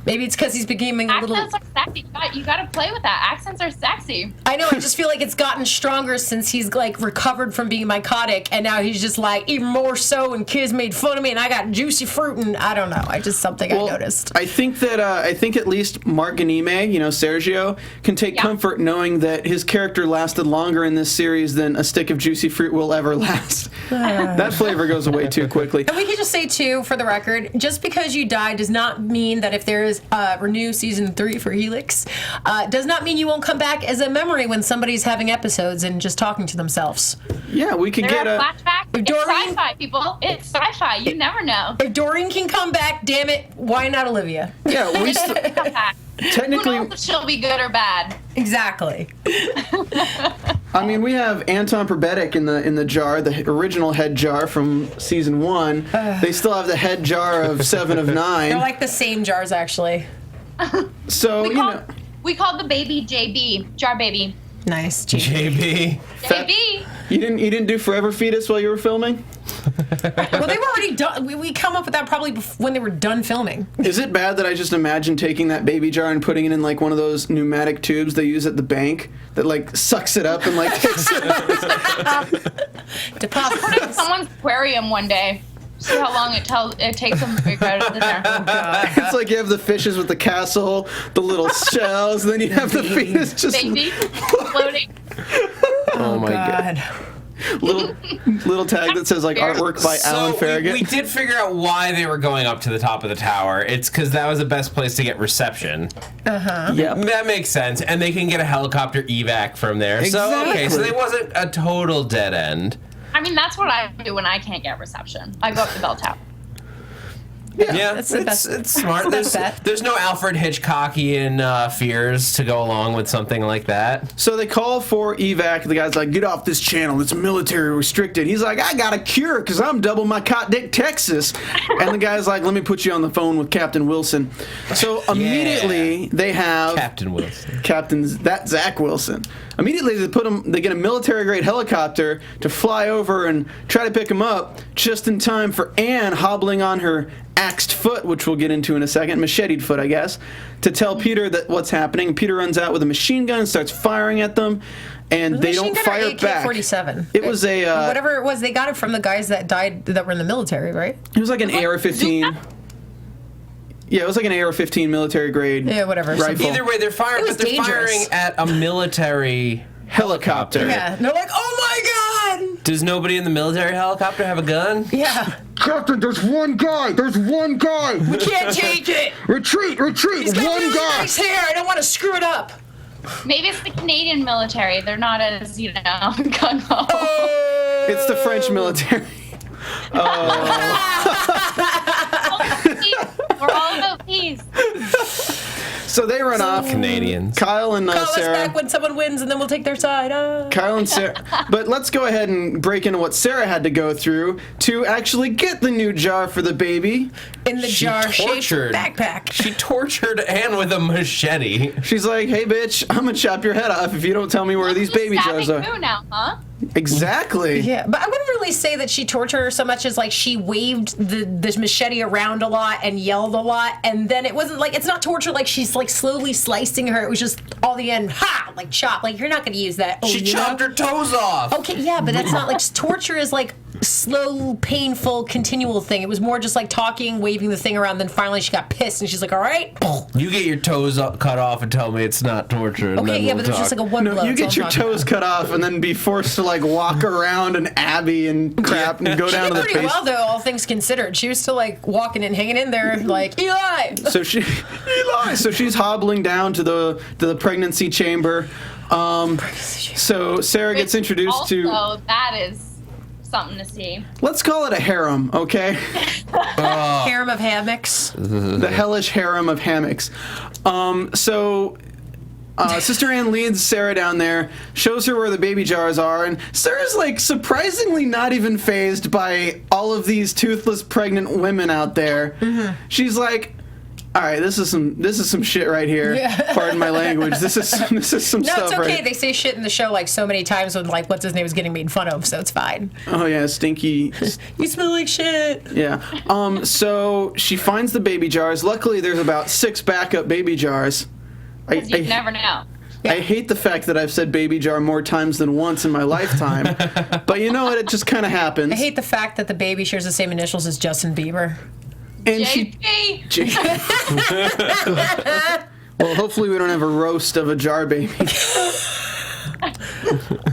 Maybe it's because he's becoming a little... Accents are sexy. You gotta play with that. Accents are sexy. I know, I just feel like it's gotten stronger since he's, like, recovered from being psychotic, and now he's just, like, even more so, and kids made fun of me, and I got juicy fruit, and I don't know. I noticed. I think that, I think at least Mark Ganime, you know, Sergio, can take comfort knowing that his character lasted longer in this series than a stick of juicy fruit will ever last. That flavor goes away too quickly. And we could just say, too, for the record, just because you die does not mean that if there is renew season 3 for Helix. Does not mean you won't come back as a memory when somebody's having episodes and just talking to themselves. Yeah, we could get a flashback. It's sci-fi, people. It's sci-fi. You never know. If Doreen can come back, damn it, why not Olivia? Yeah, we Come back. technically. Who knows if she'll be good or bad? Exactly. I mean, we have Anton Probetic in the jar, the original head jar from season 1. They still have the head jar of 7 of 9. They're like the same jars, actually. So We called the baby JB, Jar Baby. Nice. JB. JB. you didn't do Forever Fetus while you were filming? Well, they were already done. We come up with that probably when they were done filming. Is it bad that I just imagine taking that baby jar and putting it in like one of those pneumatic tubes they use at the bank that like sucks it up and like takes it out? Deposit. Put it in someone's aquarium one day. See how long it takes them to figure out in there. It's like you have the fishes with the castle, the little shells, and then you have the fetus just Baby floating. Oh my god. Little tag that says like artwork by Alan Farragut. We did figure out why they were going up to the top of the tower. It's because that was the best place to get reception. Yep. That makes sense, and they can get a helicopter evac from there. So okay, so it wasn't a total dead end. I mean, that's what I do when I can't get reception. I go up to Bell Tower. Yeah, That's the best. it's smart. That's the best bet. There's no Alfred Hitchcockian fears to go along with something like that. So they call for evac. The guy's like, "Get off this channel. It's military restricted." He's like, "I got a cure because I'm double my cot dick Texas." And the guy's like, "Let me put you on the phone with Captain Wilson." So immediately they have Captain Wilson. That Zach Wilson. Immediately they get a military grade helicopter to fly over and try to pick him up just in time for Anne hobbling on her axed foot, which we'll get into in a second, macheted foot, I guess, to tell Peter that what's happening. Peter runs out with a machine gun and starts firing at them, and they don't fire back. AK-47. It was a whatever it was. They got it from the guys that died that were in the military, right? it was like an AR-15. Yeah, it was like an AR-15 military grade. Yeah, whatever. Rifle. Either way, they're firing, It was but they're dangerous. firing at a military Helicopter. Yeah, and they're like, "Oh my god!" Does nobody in the military helicopter have a gun? Yeah, Captain, there's one guy. There's one guy. we can't change it. Retreat. He's got really nice hair. I don't want to screw it up. Maybe it's the Canadian military. They're not as, gung-ho. It's the French military. We're all about peace. So they run off. Canadians. Kyle and Call us Sarah. back when someone wins, and then we'll take their side. Kyle and Sarah. But let's go ahead and break into what Sarah had to go through to actually get the new jar for the baby. In the jar-shaped tortured. backpack. She tortured Anne with a machete. She's like, "Hey, bitch, I'm gonna chop your head off if you don't tell me where these baby jars are." Who now, huh? Exactly. Yeah, but I wouldn't really say that she tortured her so much as like she waved the machete around a lot and yelled a lot, and then it wasn't like, it's not torture like she's like slowly slicing her. It was just all the end, like chop. Like, you're not going to use that. She chopped her toes off. Okay, yeah, but that's not like torture is like slow, painful, continual thing. It was more just like talking, waving the thing around. Then finally she got pissed and she's like, "All right." You get your toes cut off and tell me it's not torture. And Okay, then yeah, we'll but there's talk. just like a one blow. You that's all get your I'm talking toes about. cut off and then be forced to like walk around an abbey and crap and go She down did to the pretty base. well though, all things considered. She was still like walking and hanging in there, like Eli. So so she's hobbling down to the pregnancy chamber. So Sarah gets introduced to. Also, that is something to see. Let's call it a harem, okay? Harem of hammocks. The hellish harem of hammocks. Sister Anne leads Sarah down there, shows her where the baby jars are, and Sarah's like surprisingly not even fazed by all of these toothless pregnant women out there. Mm-hmm. She's like, "All right, this is some shit right here. Yeah. Pardon my language. This is some No, stuff it's okay. right." They say shit in the show like so many times when like what's his name is getting made fun of, so it's fine. Oh yeah, stinky. You smell like shit. Yeah. So she finds the baby jars. Luckily, there's about 6 backup baby jars. Because you never know. I hate the fact that I've said baby jar more times than once in my lifetime. But you know what? It just kind of happens. I hate the fact that the baby shares the same initials as Justin Bieber. And JP. Well, hopefully we don't have a roast of a jar baby.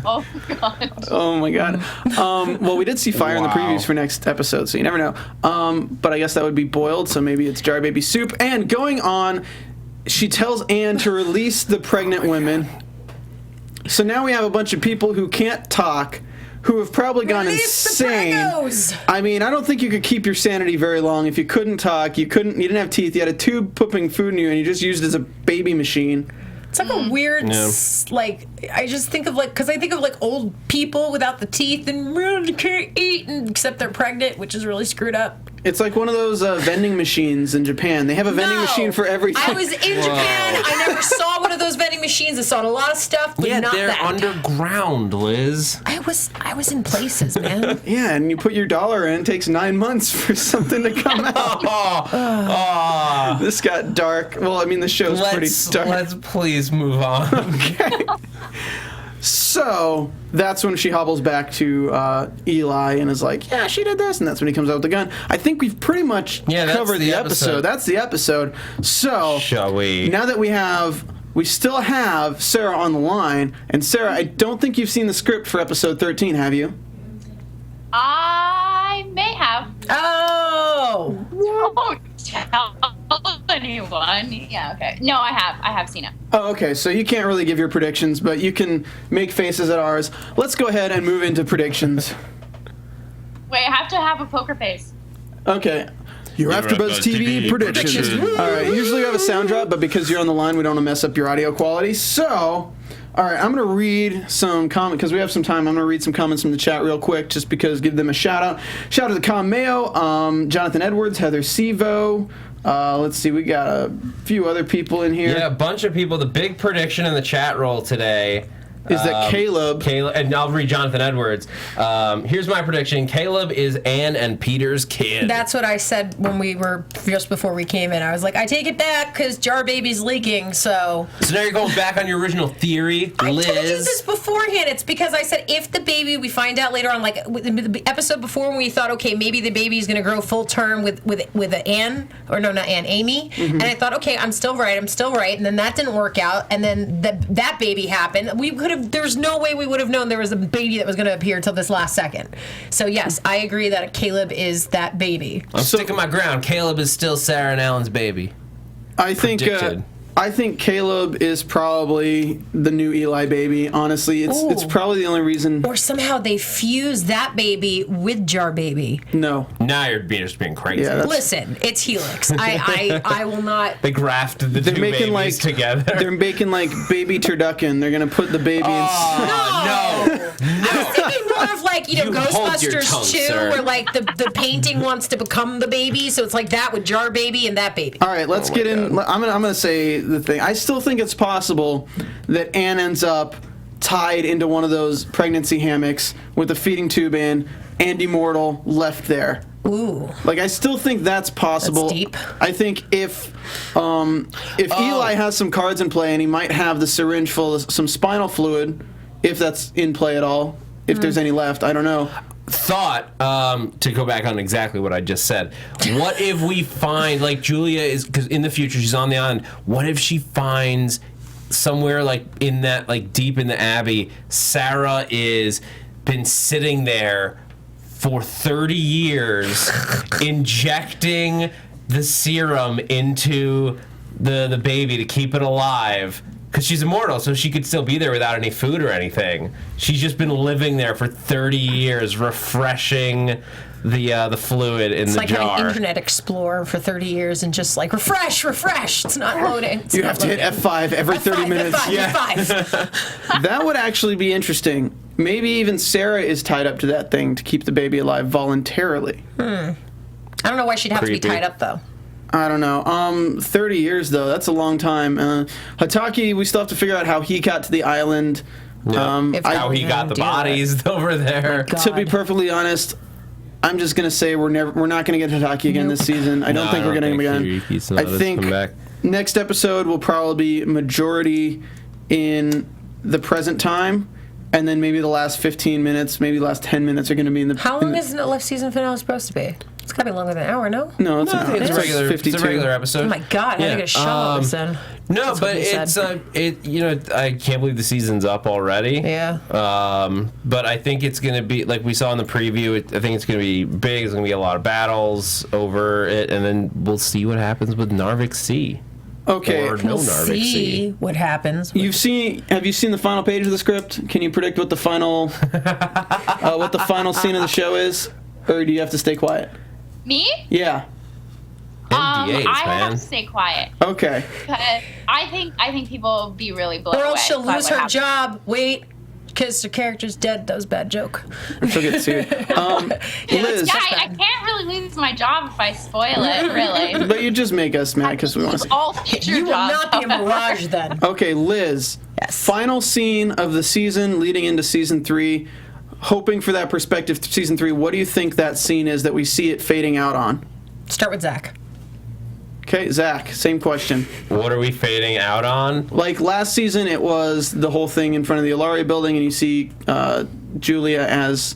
Oh god. Oh my god. Well, we did see fire in the Wow. previews for next episode, so you never know. But I guess that would be boiled, so maybe it's jar baby soup. And going on, she tells Anne to release the pregnant women. So now we have a bunch of people who can't talk, who have probably gone Release the insane. preggos! I mean, I don't think you could keep your sanity very long if you couldn't talk, you didn't have teeth, you had a tube putting food in you, and you just used it as a baby machine. It's like a weird, Yeah. like, I just think of because I think of like old people without the teeth and really can't eat except they're pregnant, which is really screwed up. It's like one of those vending machines in Japan. They have a vending No. machine for everything. I was in Japan. I never saw one of those vending machines. I saw a lot of stuff, but Yeah, not they're that. underground, Liz. I was in places, man. Yeah, and you put your dollar in, it takes 9 months for something to come out. This got dark. Well, I mean, the show's pretty dark. Let's please move on. Okay. So that's when she hobbles back to Eli and is like, yeah, she did this. And that's when he comes out with the gun. I think we've pretty much Yeah, that's covered the the episode. episode. That's the episode. So Shall we? now that we still have Sarah on the line. And Sarah, I don't think you've seen the script for episode 13, have you? I may have. Oh, Don't tell anyone. Yeah, okay. No, I have seen it. Oh, okay. So you can't really give your predictions, but you can make faces at ours. Let's go ahead and move into predictions. Wait, I have to have a poker face. Okay. Your AfterBuzz TV predictions. All right. Usually we have a sound drop, but because you're on the line, we don't want to mess up your audio quality. So, all right, I'm going to read some comments, because we have some time. I'm going to read some comments from the chat real quick, just because, give them a shout out. Shout out to Com Mayo, Jonathan Edwards, Heather Sevo. Let's see, we got a few other people in here. Yeah, a bunch of people. The big prediction in the chat roll today Is that Caleb, and I'll read Jonathan Edwards. Here's my prediction. Caleb is Anne and Peter's kid. that's what I said when we were just before we came in. I was like, I take it back because Jar Baby's leaking. So now you're going back on your original theory, Liz. I told you this beforehand. It's because I said if the baby, we find out later on, like the episode before when we thought, okay, maybe the baby is going to grow full term with Anne, or no, not Anne, Amy. Mm-hmm. And I thought, okay, I'm still right. And then that didn't work out. And then that baby happened. We could have. There's no way we would have known there was a baby that was going to appear till this last second. So yes, I agree that Caleb is that baby. I'm sticking my ground. Caleb is still Sarah and Alan's baby. I think Predicted. I think Caleb is probably the new Eli baby. Honestly, it's Ooh. probably the only reason. Or somehow they fuse that baby with Jar Baby. No. Now you're just being crazy. Yeah, that's- Listen, it's Helix. I will not. They grafted the They're two making babies together. They're making like baby turducken. They're gonna put the baby in. no. I was thinking more of like, You hold your Ghostbusters tongue, 2, sir. where like the painting wants to become the baby, so it's like that with Jar Baby and that baby. All right, let's get in. I'm gonna say the thing. I still think it's possible that Anne ends up tied into one of those pregnancy hammocks with a feeding tube in, and immortal left there. Ooh. Like, I still think that's possible. That's deep. I think if Eli has some cards in play, and he might have the syringe full of some spinal fluid, if that's in play at all, if there's any left, I don't know. Thought, to go back on exactly what I just said, what if we find, like, Julia is, because in the future she's on the island, what if she finds somewhere, like, in that, like, deep in the Abbey, Sarah is been sitting there for 30 years injecting the serum into the baby to keep it alive, because she's immortal, so she could still be there without any food or anything. She's just been living there for 30 years, refreshing the fluid in It's the like jar. having Internet Explorer for 30 years and just like refresh. It's not loading. It's You not have to hit loading. F5 every 30 minutes. F5. That would actually be interesting. Maybe even Sarah is tied up to that thing to keep the baby alive voluntarily. I don't know why she'd have to Creepy. be tied up though. I don't know. 30 years, though. That's a long time. Hataki, we still have to figure out how he got to the island. If How he got the do that. bodies over there. God. To be perfectly honest, I'm just going to say we're not going to get Hataki again this season. I don't think we're getting him again. I think next episode will probably be majority in the present time, and then maybe the last 15 minutes, maybe the last 10 minutes are going to be in the... How long is the last season finale supposed to be? It's It's gotta be longer than an hour, no? No, it's I think it's a regular, 52. it's a regular episode. Oh my god, I gotta get a show all of a sudden. No, That's but what he it's said. I can't believe the season's up already. Yeah. But I think it's gonna be like we saw in the preview. I think it's gonna be big. There's gonna be a lot of battles over it, and then we'll see what happens with Narvik C. Okay. Or no We'll Narvik see C. what happens. Have you seen the final page of the script? Can you predict what the final scene of the show is, or do you have to stay quiet? Me? Yeah. NDAs, I man. have to stay quiet Okay. because I think people will be really blown Or away. else she'll by lose what her happens. job. Wait, because the character's dead. That was a bad joke. Or she'll get sued. Liz, Yeah, I can't really lose my job if I spoil it, really. but you just make us mad because we want to see. All future You will jobs. not be a Mirage then. Okay, Liz. Yes. Final scene of the season leading into season 3. Hoping for that perspective to season 3. What do you think that scene is that we see it fading out on? Start with Zach. Okay, Zach, same question. What are we fading out on? Like last season, it was the whole thing in front of the Ilaria building, and you see Julia as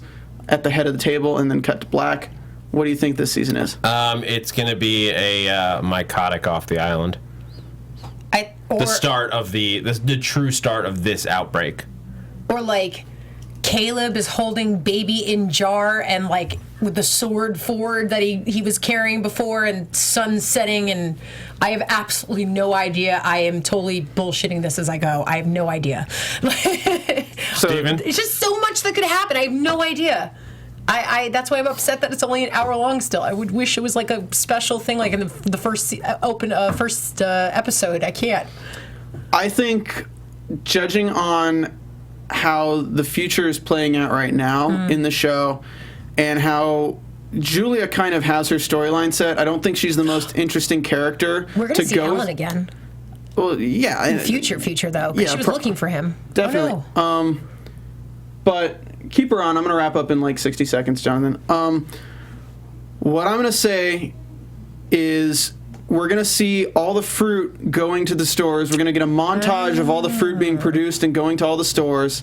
at the head of the table, and then cut to black. What do you think this season is? It's gonna be a mycotic off the island. The start of the true start of this outbreak. Or like Caleb is holding baby in jar and like with the sword forward that he was carrying before and sun setting, and I have absolutely no idea. I am totally bullshitting this as I go. I have no idea. Stephen? It's just so much that could happen. I have no idea. I that's why I'm upset that it's only an hour long still. I would wish it was like a special thing like in the first episode. I can't. I think, judging on how the future is playing out right now in the show, and how Julia kind of has her storyline set, I don't think she's the most interesting character. We're gonna see Ellen again. Well, yeah. In future though, because she was looking for him. Definitely. Oh, no. But keep her on. I'm going to wrap up in like 60 seconds, Jonathan. What I'm going to say is we're going to see all the fruit going to the stores. We're going to get a montage of all the fruit being produced and going to all the stores.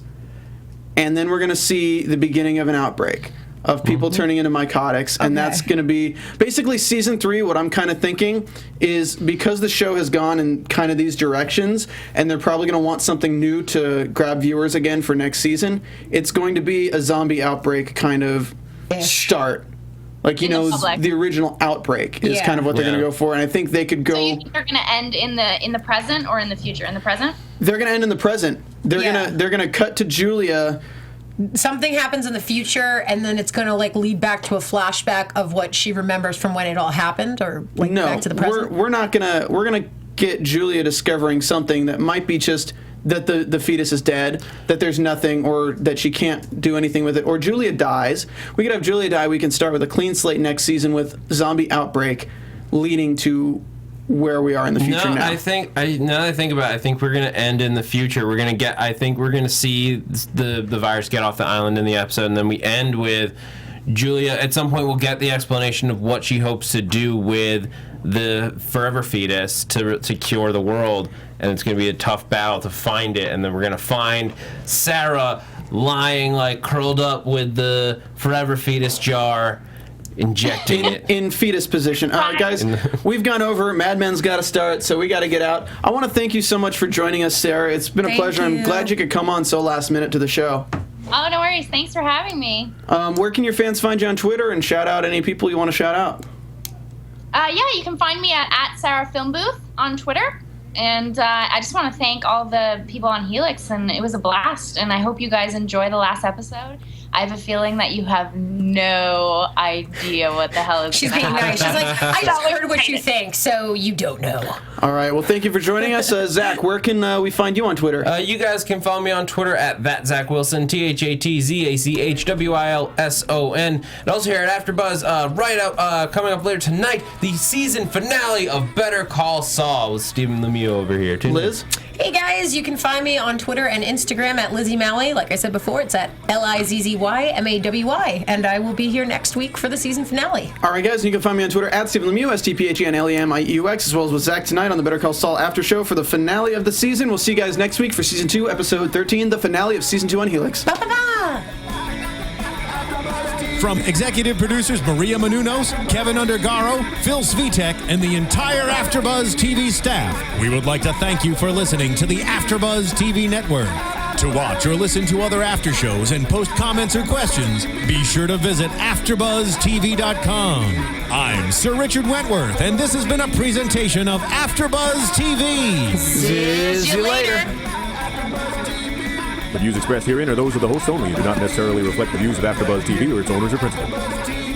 And then we're going to see the beginning of an outbreak of people turning into mycotics. And that's going to be basically season 3. What I'm kind of thinking is because the show has gone in kind of these directions and they're probably going to want something new to grab viewers again for next season, it's going to be a zombie outbreak kind of start. Like, you know, the original Outbreak is kind of what they're going to go for, and I think they could go. So you think they're going to end in the present or in the future? In the present? They're going to end in the present. They're gonna cut to Julia. Something happens in the future, and then it's going to like lead back to a flashback of what she remembers from when it all happened, or like back to the present. We're gonna get Julia discovering something that might be just that the fetus is dead, that there's nothing, or that she can't do anything with it, or Julia dies. We could have Julia die. We can start with a clean slate next season with zombie outbreak, leading to where we are in the future now. Now that I think about it, I think we're going to end in the future. I think we're going to see the virus get off the island in the episode, and then we end with Julia. At some point, we'll get the explanation of what she hopes to do with the forever fetus to cure the world, and it's going to be a tough battle to find it, and then we're going to find Sarah lying like curled up with the forever fetus jar, injecting it in fetus position. All right, guys, we've gone over. Mad Men's got to start, so we got to get out. I want to thank you so much for joining us, Sarah. It's been a pleasure. I'm glad you could come on so last minute to the show. Oh, no worries. Thanks for having me. Where can your fans find you on Twitter, and shout out any people you want to shout out? Yeah, you can find me at Sarah Film Booth on Twitter. And I just want to thank all the people on Helix, and it was a blast. And I hope you guys enjoy the last episode. I have a feeling that you have no idea what the hell is She's going to being happen. nice. She's like, I just heard what you think, so you don't know. All right. Well, thank you for joining us. Zach, where can we find you on Twitter? You guys can follow me on Twitter at @ZachWilson, ThatzachWilson. And also here at AfterBuzz, coming up later tonight, the season finale of Better Call Saul with Stephen Lemieux over here. Liz? Hey guys, you can find me on Twitter and Instagram at Lizzie Malley. Like I said before, it's at LIZZYMAWY. And I will be here next week for the season finale. All right, guys, and you can find me on Twitter at Stephen Lemieux, STPHENLEMIEUX, as well as with Zach tonight on the Better Call Saul after show for the finale of the season. We'll see you guys next week for season 2, episode 13, the finale of season 2 on Helix. Ba-ba-ba! From executive producers Maria Menounos, Kevin Undergaro, Phil Svitek, and the entire AfterBuzz TV staff, we would like to thank you for listening to the AfterBuzz TV network. To watch or listen to other after shows and post comments or questions, be sure to visit AfterBuzzTV.com. I'm Sir Richard Wentworth, and this has been a presentation of AfterBuzz TV. See you later. The views expressed herein are those of the hosts only and do not necessarily reflect the views of AfterBuzz TV or its owners or principals.